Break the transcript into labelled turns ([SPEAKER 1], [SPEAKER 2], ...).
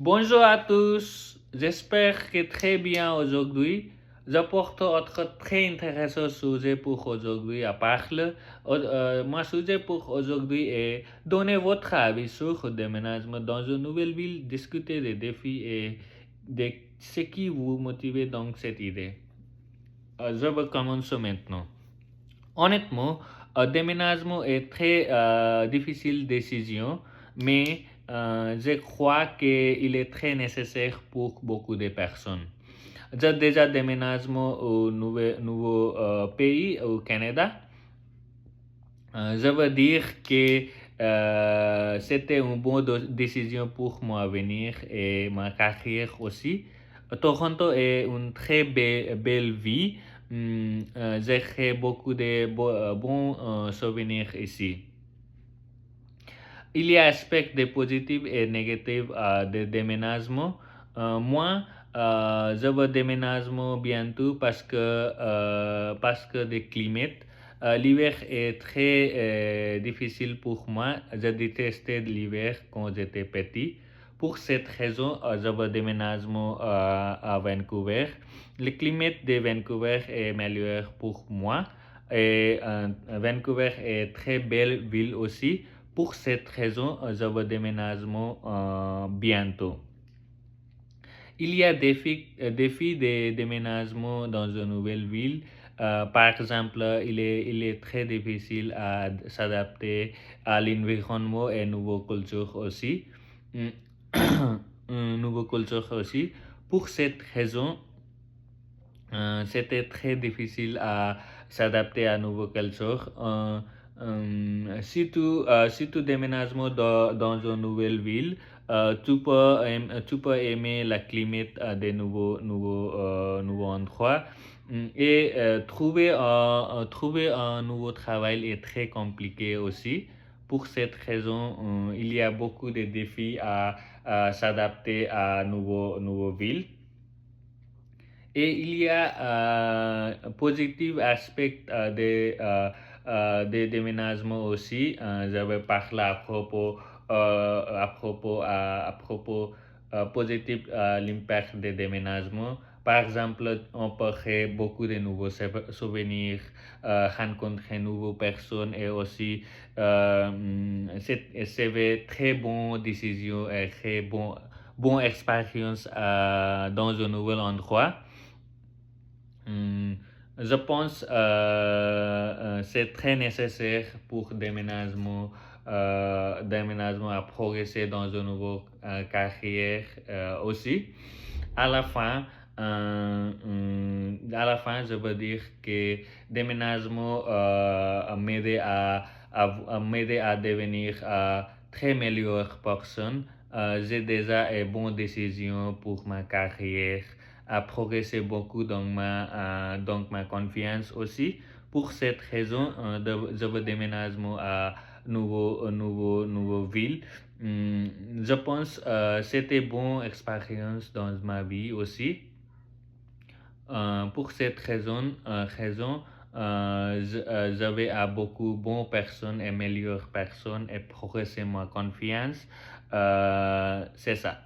[SPEAKER 1] Bonjour à tous, j'espère que très bien aujourd'hui. J'apporte autre très intéressant sujet pour aujourd'hui à parler. Mon sujet pour aujourd'hui est donner votre avis sur le déménagement dans une nouvelle ville, discuter des défis et de ce qui vous motive dans cette idée. Je vais commencer maintenant. Honnêtement, un déménagement est très difficile décision, mais je crois qu'il est très nécessaire pour beaucoup de personnes. J'ai déjà déménagé au nouveau pays, au Canada. Je veux dire que c'était une bonne décision pour mon avenir et ma carrière aussi. Toronto est une très belle vie. J'ai créé beaucoup de bons souvenirs ici. Il y a aspects de positifs et négatifs de déménagement. Moi, je veux déménagement bientôt parce que le climat. L'hiver est très difficile pour moi. Je détestais l'hiver quand j'étais petit. Pour cette raison, je veux déménagement à Vancouver. Le climat de Vancouver est meilleur pour moi. Et Vancouver est très belle ville aussi. Pour cette raison, je veux déménagement bientôt. Il y a défis de déménagement dans une nouvelle ville. Par exemple, il est très difficile à s'adapter à l'environnement et nouvelle culture aussi. Mm. Une nouvelle culture aussi. Pour cette raison, c'était très difficile à s'adapter à nouveau culture. Surtout déménagement dans une nouvelle ville, tu peux aimer la climat des nouveaux endroits. Et trouver un nouveau travail est très compliqué aussi. Pour cette raison, il y a beaucoup de défis à s'adapter à nouveau ville. Et il y a un positif aspect des déménagements aussi. Je vais parler à propos positif l'impact des déménagements. Par exemple, on peut créer beaucoup de nouveaux souvenirs, rencontrer de nouvelles personnes et aussi c'est très bonne décision et très bon expérience dans un nouvel endroit. Hmm, je pense c'est très nécessaire pour déménagement à progresser dans une nouvelle carrière aussi. À la fin, je veux dire que déménagement m'aider à devenir très meilleure personne. J'ai déjà une bonne décision pour ma carrière, à progresser beaucoup dans ma confiance aussi. Pour cette raison, je veux déménagement à nouveau ville. Je pense c'était une bonne expérience dans ma vie aussi. Pour cette raison j'avais à beaucoup de bonnes personnes et meilleures personnes et progresser ma confiance. C'est ça.